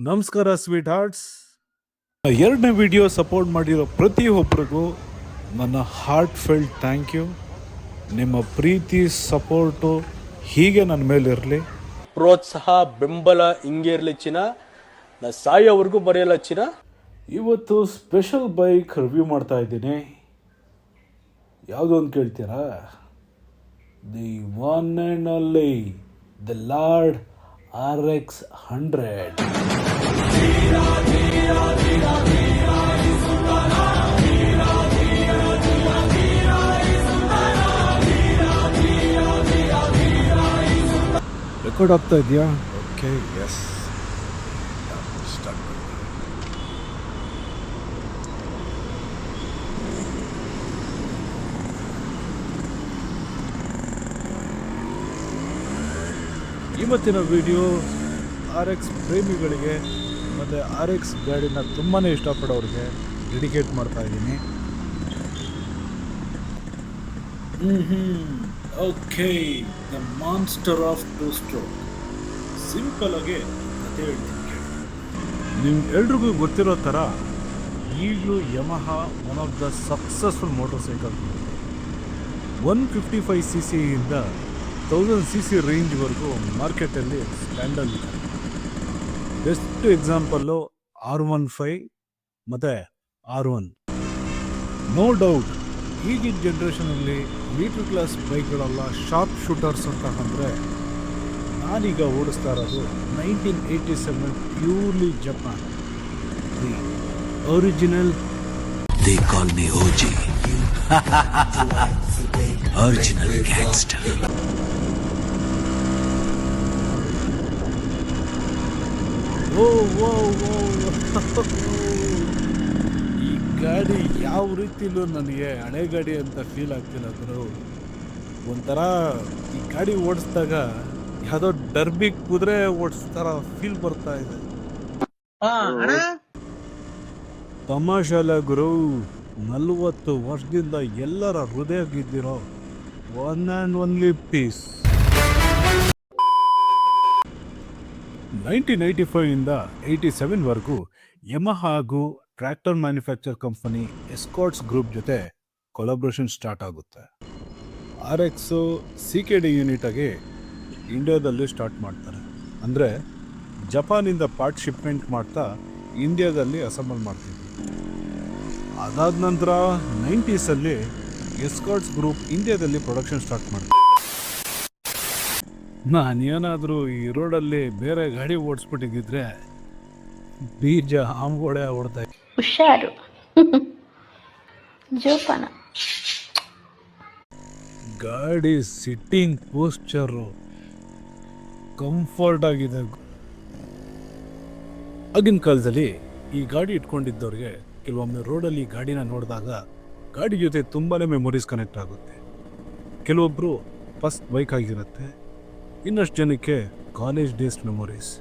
ನಮಸ್ಕಾರ sweet arts. ಎರಡನೇ video support ಮಾಡಿರೋ ಪ್ರತಿಯೊಬ್ಬರಿಗೂ ನನ್ನ ಹಾರ್ಟ್ ಫೆಲ್ಟ್ ಥ್ಯಾಂಕ್ ಯು. ನಿಮ್ಮ ಪ್ರೀತಿ ಸಪೋರ್ಟು ಹೀಗೆ ನನ್ನ ಮೇಲೆ ಇರಲಿ. ಪ್ರೋತ್ಸಾಹ ಬೆಂಬಲ ಹಿಂಗೆ ಇರಲಿ ಚಿನ್ನ. ನಾ ಸಾಯೋವರೆಗೂ ಬರೆಯಲ್ಲ ಚಿನ್ನ. ಇವತ್ತು ಸ್ಪೆಷಲ್ ಬೈಕ್ ರಿವ್ಯೂ ಮಾಡ್ತಾ ಇದ್ದೀನಿ. ಯಾವುದೋ ಒಂದು ಕೇಳ್ತೀರಾ? The one and only the lord RX 100. Record ಆಗ್ತಾ ಇದೆಯಾ? Okay, yes, start. ಇವತ್ತಿನ ವಿಡಿಯೋ RX ಪ್ರೇಮಿಗಳಿಗೆ ಮತ್ತು RX ಗಾಡಿನ ತುಂಬಾ ಇಷ್ಟಪಡೋರಿಗೆ ಡೆಡಿಕೇಟ್ ಮಾಡ್ತಾ ಇದ್ದೀನಿ. Okay, the monster of two stroke. Simple ಆಗಿ ಕತೆ ಹೇಳ್ತೀನಿ ಕೇಳಿ. ನಿಮ್ಗೆ ಎಲ್ರಿಗೂ ಗೊತ್ತಿರೋ ಥರ ಈಗಲೂ Yamaha one of the successful motorcycle. 155cc ಇಂದ 1000cc ರೇಂಜ್ವರೆಗೂ ಮಾರ್ಕೆಟಲ್ಲಿ ಸ್ಟ್ಯಾಂಡಲ್ಲಿ ಇದೆ. ಬೆಸ್ಟ್ ಎಕ್ಸಾಂಪಲ್ಲು R15 ಮತ್ತು R1. ನೋ ಡೌಟ್ ಈಗಿನ ಜನ್ರೇಷನಲ್ಲಿ ಮೀಟರ್ ಕ್ಲಾಸ್ ಬೈಕ್ಗಳೆಲ್ಲ ಶಾರ್ಪ್ ಶೂಟರ್ಸ್ ಅಂತ ಅಂದರೆ, ನಾನೀಗ ಓಡಿಸ್ತಾ ಇರೋದು 1987 purely Japan, the original. They call me OG. Original gangster. ಈ ಗಾಡಿ ಯಾವ ರೀತಿಲೂ ನನಗೆ ಹಳೆ ಗಾಡಿ ಅಂತ ಫೀಲ್ ಆಗ್ತಿಲ್ಲ ಗುರು. ಒಂಥರ ಈ ಗಾಡಿ ಓಡಿಸಿದಾಗ ಯಾವುದೋ ಡರ್ಬಿ ಕುದುರೆ ಓಡಿಸ್ತಾರ ಫೀಲ್ ಬರ್ತಾ ಇದೆ. ತಮಾಷೆಲ್ಲ ಗುರು, 40 ವರ್ಷದಿಂದ ಎಲ್ಲರ ಹೃದಯ ಗೆದ್ದಿರೋ ಒನ್ ಆ್ಯಂಡ್ ಓನ್ಲಿ ಪೀಸ್. 1995 ಇಂದ 87ವರೆಗೂ ಯಮಹಾ ಹಾಗೂ tractor manufacture company Escorts group ಜೊತೆ ಕೊಲಾಬ್ರೇಷನ್ ಸ್ಟಾರ್ಟ್ ಆಗುತ್ತೆ. RX CKD ಯೂನಿಟಾಗಿ ಇಂಡಿಯಾದಲ್ಲಿ ಸ್ಟಾರ್ಟ್ ಮಾಡ್ತಾರೆ. ಅಂದರೆ ಜಪಾನಿಂದ ಪಾರ್ಟ್ ಶಿಪ್ಮೆಂಟ್ ಮಾಡ್ತಾ ಇಂಡಿಯಾದಲ್ಲಿ ಅಸೆಂಬಲ್ ಮಾಡ್ತಿದ್ವಿ. ಅದಾದ ನಂತರ 90sಲ್ಲಿ ಎಸ್ಕಾರ್ಟ್ಸ್ ಗ್ರೂಪ್ ಇಂಡಿಯಾದಲ್ಲಿ ಪ್ರೊಡಕ್ಷನ್ ಸ್ಟಾರ್ಟ್ ಮಾಡ್ತಾರೆ. ನಾನೇನಾದರೂ ಈ ರೋಡಲ್ಲಿ ಬೇರೆ ಗಾಡಿ ಓಡಿಸ್ಬಿಟ್ಟಿದ್ದರೆ ಬೀಜ ಆಮ್ಗೋಡೆ ಹೊಡ್ತಾ ಇದ್ದೆ. ಹುಷಾರು ಜೋಪಾನ. ಗಾಡಿ ಸಿಟ್ಟಿಂಗ್ ಪೋಸ್ಚರು ಕಂಫರ್ಟ್ ಆಗಿದೆ. ಆಗಿನ ಕಾಲದಲ್ಲಿ ಈ ಗಾಡಿ ಇಟ್ಕೊಂಡಿದ್ದವ್ರಿಗೆ ಕೆಲವೊಮ್ಮೆ ರೋಡಲ್ಲಿ ಈ ಗಾಡಿನ ನೋಡಿದಾಗ ಗಾಡಿ ಜೊತೆ ತುಂಬಾ ಮೆಮೊರೀಸ್ ಕನೆಕ್ಟ್ ಆಗುತ್ತೆ. ಕೆಲವೊಬ್ಬರು ಫಸ್ಟ್ ಬೈಕ್ ಆಗಿರುತ್ತೆ, ಇನ್ನಷ್ಟು ಜನಕ್ಕೆ ಕಾಲೇಜ್ ಡೇಸ್ ಮೆಮೊರೀಸ್.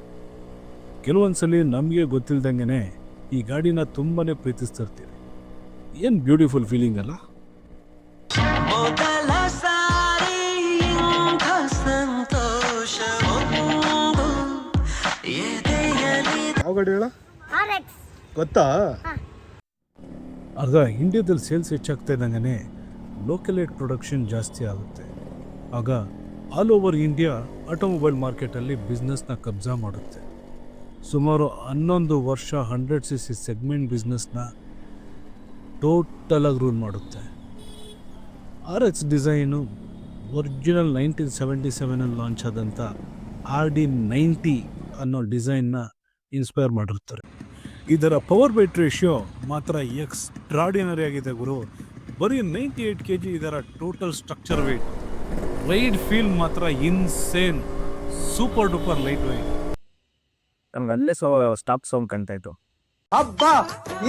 ಕೆಲವೊಂದ್ಸಲಿ ನಮಗೆ ಗೊತ್ತಿಲ್ದಂಗೆ ಈ ಗಾಡಿನ ತುಂಬಾ ಪ್ರೀತಿಸ್ತಿರ್ತೀವಿ. ಏನು ಬ್ಯೂಟಿಫುಲ್ ಫೀಲಿಂಗ್ ಅಲ್ಲ? ಯಾವ ಗಾಡಿ ಹೇಳ ಗೊತ್ತಾ? ಆಗ ಇಂಡಿಯಾದಲ್ಲಿ ಸೇಲ್ಸ್ ಹೆಚ್ಚಾಗ್ತಾ ಇದ್ದಂಗೆ ಲೋಕಲ್ ಏಡ್ ಪ್ರೊಡಕ್ಷನ್ ಜಾಸ್ತಿ ಆಗುತ್ತೆ. ಆಗ ಆಲ್ ಓವರ್ ಇಂಡಿಯಾ ಆಟೋಮೊಬೈಲ್ ಮಾರ್ಕೆಟಲ್ಲಿ ಬಿಸ್ನೆಸ್ನ ಕಬ್ಜಾ ಮಾಡುತ್ತೆ. ಸುಮಾರು 11 ವರ್ಷ 100cc ಸೆಗ್ಮೆಂಟ್ ಬಿಸ್ನೆಸ್ನ ಟೋಟಲಾಗಿ ರೂಲ್ ಮಾಡುತ್ತೆ. RX ಡಿಸೈನು ಒರಿಜಿನಲ್ 1977 ಲಾಂಚ್ ಆದಂಥ RD90 ಅನ್ನೋ ಡಿಸೈನ್ನ ಇನ್ಸ್ಪೈರ್ ಮಾಡಿರ್ತಾರೆ. ಇದರ ಪವರ್ ವೇಟ್ ರೇಷಿಯೋ ಮಾತ್ರ ಎಕ್ಸ್ಟ್ರಾಡಿನರಿ ಆಗಿದೆ ಗುರು. ಬರೀ 98 kg ಇದರ total structure weight. Ride feel ಮಾತ್ರ insane, super duper light weight. ನಮ್ಗೆ ಅಲ್ಲೇ ಸ್ಟಾಪ್ ಸೌಂಡ್ ಕಾಣ್ತಾಯಿತ್ತು. ಅಬ್ಬಾ,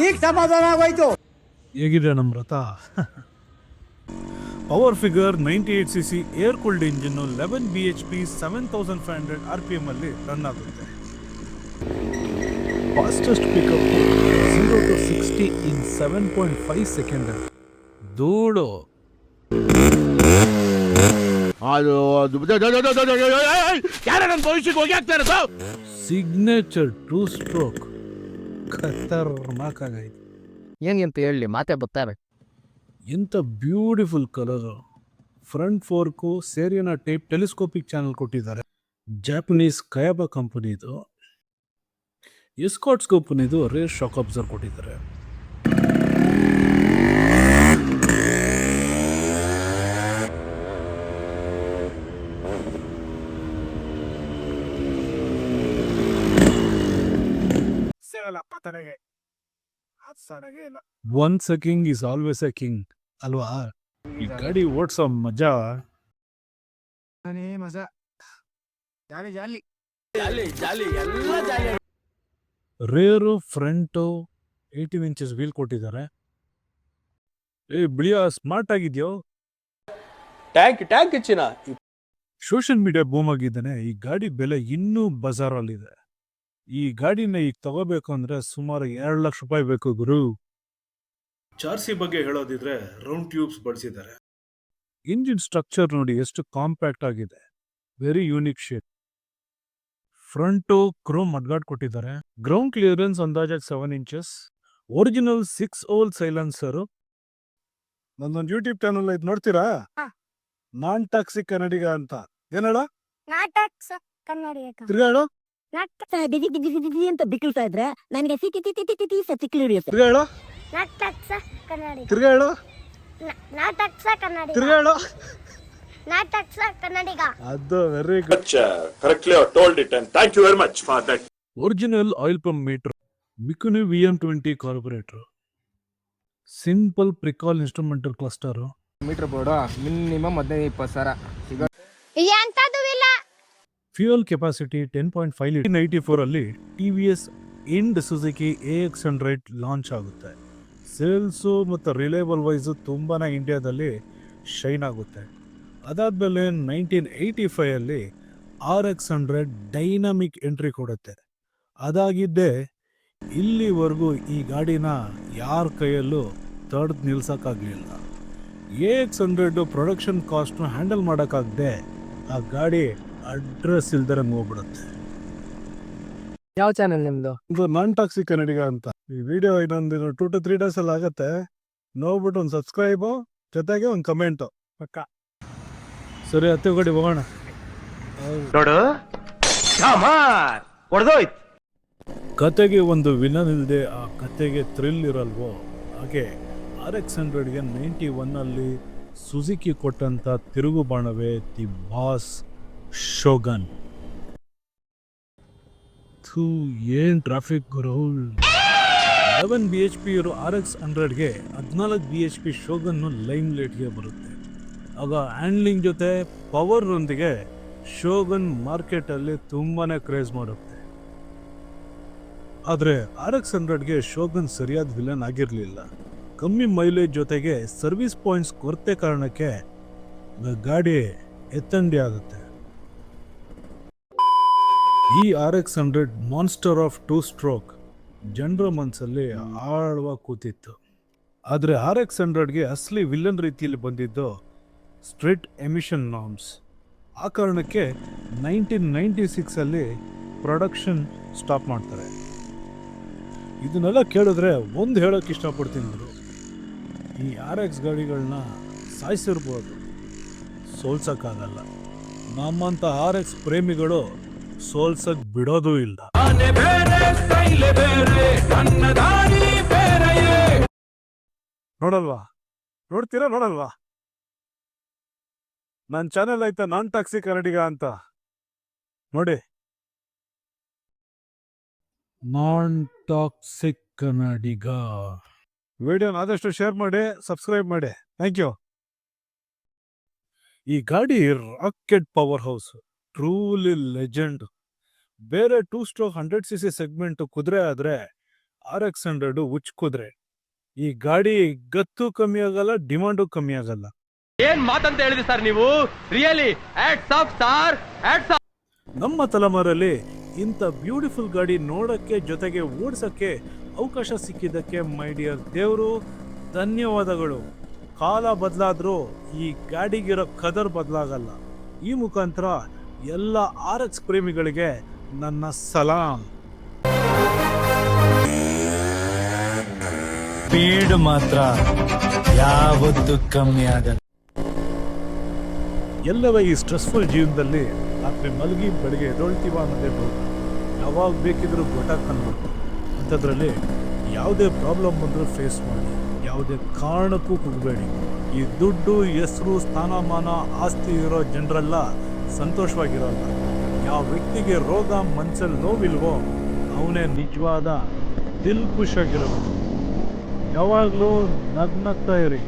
ಈಗ ಸಮಾಧಾನ ಆಗೋಯ್ತು. ಹೇಗಿದೆ ನಮ್ಮ ರಥ? Power figure 98cc air cooled engine 11 bhp 7500 RPM ಅಲ್ಲಿ ರನ್ ಆಗುತ್ತೆ. Fastest pickup 0 to 60 in 7.5 second. ಧೂಳು. ಸಿಗ್ನೇಚರ್ 2 ಸ್ಟ್ರೋಕ್ ಖತರ್ನಾಕ್ ಆಗೈತೆ. ಏನು ಅಂತ ಹೇಳಿ ಮಾತೇ ಬರ್ತಾರೆ. ಎಂಥ beautiful colour. Front fork Ceriani type telescopic channel ಕೊಟ್ಟಿದ್ದಾರೆ. ಜಾಪನೀಸ್ ಕಯಾಬಾ ಕಂಪನಿದು. ಎಸ್ಕಾಟ್ಸ್ ಕಂಪನಿದು ರೇರ್ ಶಾಕ್ ಅಬ್ಸರ್ವ್ ಕೊಟ್ಟಿದ್ದಾರೆ. Once a king is always a king ಅಲ್ವಾ? ಈ ಗಾಡಿ ಓಡ್ಸೋ ಮಜಾ ಮಜಾ ಜಾಲಿ ಜಾಲಿ. ರೇರು ಫ್ರಂಟು 18 ಇಂಚಸ್ ವೀಲ್ ಕೊಟ್ಟಿದ್ದಾರೆ. ಬಿಳಿಯ ಸ್ಮಾರ್ಟ್ ಆಗಿದ್ಯೋ. ಟ್ಯಾಂಕ್ ಹೆಚ್ಚಿನ ಸೋಷಿಯಲ್ ಮೀಡಿಯಾ ಬೂಮ್ ಆಗಿದ್ದಾನೆ. ಈ ಗಾಡಿ ಬೆಲೆ ಇನ್ನೂ ಬಜಾರಲ್ಲಿದೆ. ಈ ಗಾಡಿನ ಈಗ ತಗೋಬೇಕು ಅಂದ್ರೆ ಸುಮಾರು 2 ಲಕ್ಷ ರೂಪಾಯಿ ಬೇಕು ಗುರು. ಚಾರ್ಸಿ ಬಗ್ಗೆ ಹೇಳೋದಿದ್ರೆ ರೌಂಡ್ ಟ್ಯೂಬ್ಸ್ ಬಳಸಿದ್ದಾರೆ. ಇಂಜಿನ್ ಸ್ಟ್ರಕ್ಚರ್ ನೋಡಿ ಎಷ್ಟು ಕಾಂಪ್ಯಾಕ್ಟ್ ಆಗಿದೆ. Very unique shape. Front chrome mudguard ಕೊಟ್ಟಿದ್ದಾರೆ. ಗ್ರೌಂಡ್ ಕ್ಲಿಯರೆನ್ಸ್ ಅಂದಾಜಾಗಿ 7 ಇಂಚಸ್. ಒರಿಜಿನಲ್ 6 ಓಲ್ ಸೈಲೆನ್ಸರು. ನನ್ನೊಂದು ಯೂಟ್ಯೂಬ್ ಚಾನಲ್ ಇದು ನೋಡ್ತೀರಾ? ನಾನ್ ಟಾಕ್ಸಿಕ್ ಕನ್ನಡಿಗ ಅಂತ. ಏನಡ ನಾಟಕ ಕನ್ನಡಿಗ ತಿರ್ಗಾಡು ಬಿದಿ ಬಿದಿ ಬಿದಿ ಬಿದಿ ಅಂತ ಬಿಕ್ಕಳ್ತಾ ಇದ್ರೆ ನನಗೆ city T T T T ಸಿಕ್ಕಿ ಹಿಡಿಯುತ್ತೆ. ತಿರ್ಗಾಡು ನಾಟಕ ಕನ್ನಡಿಗ ತಿರ್ಗಾಡು ನಾಟಕ ಕನ್ನಡಿಗ ತಿರ್ಗಾಡು. ನಾಟಕ ಕನ್ನಡಿಗ. ಅದು very good. Correctly told it, and thank you very much for that. Original oil pump meter. Mikuni VM20 carburettor. Simple Pricol instrumental cluster. Meter board minimum 15-20 ಸಾವಿರ. ಎಂತದೂ ಇಲ್ಲ. Fuel capacity 10.5 litre. 1994 ಅಲ್ಲಿ TVS end Suzuki AX100 launch ಆಗುತ್ತೆ. Sales ಮತ್ತು reliable wise ತುಂಬಾ ಇಂಡಿಯಾದಲ್ಲಿ shine ಆಗುತ್ತೆ. ಅದಾದಮೇಲೆ 1985 ಅಲ್ಲಿ RX100 ಡೈನಾಮಿಕ್ ಎಂಟ್ರಿ ಕೊಡುತ್ತೆ. ಅದಾಗಿದ್ದೇ ಇಲ್ಲಿವರೆಗೂ ಈ ಗಾಡಿನ ಯಾರ ಕೈಯಲ್ಲೂ ತಡೆದು ನಿಲ್ಸೋಕ್ಕಾಗಲಿಲ್ಲ. AX100 ಪ್ರೊಡಕ್ಷನ್ ಕಾಸ್ಟ್ನ ಹ್ಯಾಂಡಲ್ ಮಾಡೋಕ್ಕಾಗದೆ ಆ ಗಾಡಿ ಅಡ್ರೆಸ್ ಇಲ್ದರಂಗೆ ಹೋಗ್ಬಿಡುತ್ತೆ. ಯಾವ ಚಾನೆಲ್ ನಿಮ್ದು? ಇದು ನಾನ್ ಟಾಕ್ಸಿಕ್ ಕನ್ನಡಿಗ ಅಂತ. ಈ ವಿಡಿಯೋ ಇನ್ನೊಂದು 2 to 3 ಡೇಸ್ ಅಲ್ಲಿ ಆಗುತ್ತೆ. ನೋಡ್ಬಿಟ್ಟು ಒಂದು ಸಬ್ಸ್ಕ್ರೈಬು ಜೊತೆಗೆ ಒಂದು ಕಮೆಂಟು ಪಕ್ಕ. ಸರಿ, ಹತ್ತೆ ಗಾಡಿ ಹೋಗೋಣ. ಕತೆಗೆ ಒಂದು ವಿಲನ್ ಇಲ್ಲದೆ ಆ ಕತೆಗೆ ಥ್ರಿಲ್ ಇರಲ್ವೋ ಹಾಗೆ RX100ಗೆ 91 ಅಲ್ಲಿ ಸುಜುಕಿ ಕೊಟ್ಟಂತ ತಿರುಗು ಬಾಣವೇ ದಿ ಬಾಸ್ ಶೋಗನ್. ಏನ್ ಟ್ರಾಫಿಕ್ ಗುರು. 11 BHP ಇರೋ RX100ಗೆ 14 BHP ಶೋಗನ್ನು ಲೈಮ್ ಲೈಟ್ಗೆ ಬರುತ್ತೆ. ಆಗ ಹ್ಯಾಂಡ್ಲಿಂಗ್ ಜೊತೆ ಪವರ್ನೊಂದಿಗೆ ಶೋಗನ್ ಮಾರ್ಕೆಟಲ್ಲಿ ತುಂಬಾನೇ ಕ್ರೇಜ್ ಮಾಡುತ್ತೆ. ಆದರೆ RX100ಗೆ ಶೋಗನ್ ಸರಿಯಾದ ವಿಲನ್ ಆಗಿರಲಿಲ್ಲ. ಕಮ್ಮಿ ಮೈಲೇಜ್ ಜೊತೆಗೆ ಸರ್ವಿಸ್ ಪಾಯಿಂಟ್ಸ್ ಕೊರತೆ ಕಾರಣಕ್ಕೆ ಗಾಡಿ ಎತ್ತಂಡಿ ಆಗುತ್ತೆ. ಈ RX100 ಮಾನ್ಸ್ಟರ್ ಆಫ್ 2 ಸ್ಟ್ರೋಕ್ ಜನರ ಮನಸ್ಸಲ್ಲಿ ಆಳವಾಗಿ ಕೂತಿತ್ತು. ಆದರೆ RX100ಗೆ ಅಸಲಿ ವಿಲನ್ ರೀತಿಯಲ್ಲಿ ಬಂದಿದ್ದು ಸ್ಟ್ರಿಕ್ಟ್ ಎಮಿಷನ್ ನಾರ್ಮ್ಸ್. ಆ ಕಾರಣಕ್ಕೆ 1996 ಅಲ್ಲಿ ಪ್ರೊಡಕ್ಷನ್ ಸ್ಟಾಪ್ ಮಾಡ್ತಾರೆ. ಇದನ್ನೆಲ್ಲ ಕೇಳಿದ್ರೆ ಒಂದು ಹೇಳೋಕೆ ಇಷ್ಟಪಡ್ತೀನಿ ಗುರು. ಈ RX ಗಾಡಿಗಳನ್ನ ಸಾಯಿಸಿರ್ಬೋದು, ಸೋಲ್ಸೋಕ್ಕಾಗಲ್ಲ. ನಮ್ಮಂಥ RX ಪ್ರೇಮಿಗಳು ಸೋಲ್ಸಕ್ ಬಿಡೋದು ಇಲ್ಲ. ನೋಡಲ್ವಾ? ನೋಡಲ್ವಾ? ನನ್ನ ಚಾನೆಲ್ ಆಯ್ತಾ ನಾನ್ ಟಾಕ್ಸಿಕ್ ಕನ್ನಡಿಗ ಅಂತ ನೋಡಿ. ನಾನ್ ಟಾಕ್ಸಿಕ್ ಕನ್ನಡಿಗ ವಿಡಿಯೋನ ಆದಷ್ಟು ಶೇರ್ ಮಾಡಿ, ಸಬ್ಸ್ಕ್ರೈಬ್ ಮಾಡಿ. Thank you. ಈ ಗಾಡಿ rocket power house, truly legend. ಬೇರೆ 2 ಸ್ಟ್ರೋಕ್ 100cc ಸೆಗ್ಮೆಂಟ್ ಕುದುರೆ ಆದ್ರೆ RX100 ಹುಚ್ಚ ಕುದುರೆ. ಈ ಗಾಡಿ ಗತ್ತು ಕಮ್ಮಿ ಆಗಲ್ಲ, ಡಿಮಾಂಡು ಕಮ್ಮಿ ಆಗಲ್ಲ. ಏನ್ ಮಾತಂತ ಹೇಳಿದ್ರಿ ಸರ್ ನೀವು? Really hats off sir, hats off. ನಮ್ಮ ತಲೆಮಾರಲ್ಲಿ ಇಂಥ ಬ್ಯೂಟಿಫುಲ್ ಗಾಡಿ ನೋಡಕ್ಕೆ ಜೊತೆಗೆ ಓಡಿಸಕ್ಕೆ ಅವಕಾಶ ಸಿಕ್ಕಿದ್ದಕ್ಕೆ ಮೈ ಡಿಯರ್ ದೇವರು ಧನ್ಯವಾದಗಳು. ಕಾಲ ಬದಲಾದ್ರೂ ಈ ಗಾಡಿಗಿರೋ ಕದರ್ ಬದಲಾಗಲ್ಲ. ಈ ಮುಖಾಂತರ ಎಲ್ಲ RX ಪ್ರೇಮಿಗಳಿಗೆ ನನ್ನ ಸಲಾಂ. ಸ್ಪೀಡ್ ಮಾತ್ರ ಯಾವತ್ತೂ ಕಮ್ಮಿ ಆಗಲ್ಲ. ಎಲ್ಲವ ಈ ಸ್ಟ್ರೆಸ್ಫುಲ್ ಜೀವನದಲ್ಲಿ ರಾತ್ರಿ ಮಲಗಿ ಬೆಳಗ್ಗೆ ಎದೊಳ್ತೀವ ಅನ್ನೋದೇ ಬೇಕು. ಯಾವಾಗ ಬೇಕಿದ್ರೂ ಗೊತ್ತಾಗ್ತಾನ್ಬೇಕು. ಅಂಥದ್ರಲ್ಲಿ ಯಾವುದೇ ಪ್ರಾಬ್ಲಮ್ ಬಂದರೂ ಫೇಸ್ ಮಾಡಿ, ಯಾವುದೇ ಕಾರಣಕ್ಕೂ ಕುಗ್ಬೇಡಿ. ಈ ದುಡ್ಡು, ಹೆಸರು, ಸ್ಥಾನಮಾನ, ಆಸ್ತಿ ಇರೋ ಜನರೆಲ್ಲ ಸಂತೋಷವಾಗಿರೋಲ್ಲ. ಯಾವ ವ್ಯಕ್ತಿಗೆ ರೋಗ ಮನಸ್ಸಲ್ಲಿ ನೋವಿಲ್ವೋ ಅವನೇ ನಿಜವಾದ ದಿಲ್ ಖುಷಿಯಾಗಿರೋದು. ಯಾವಾಗಲೂ ನಗ್ನಗ್ತಾ ಇರಿ.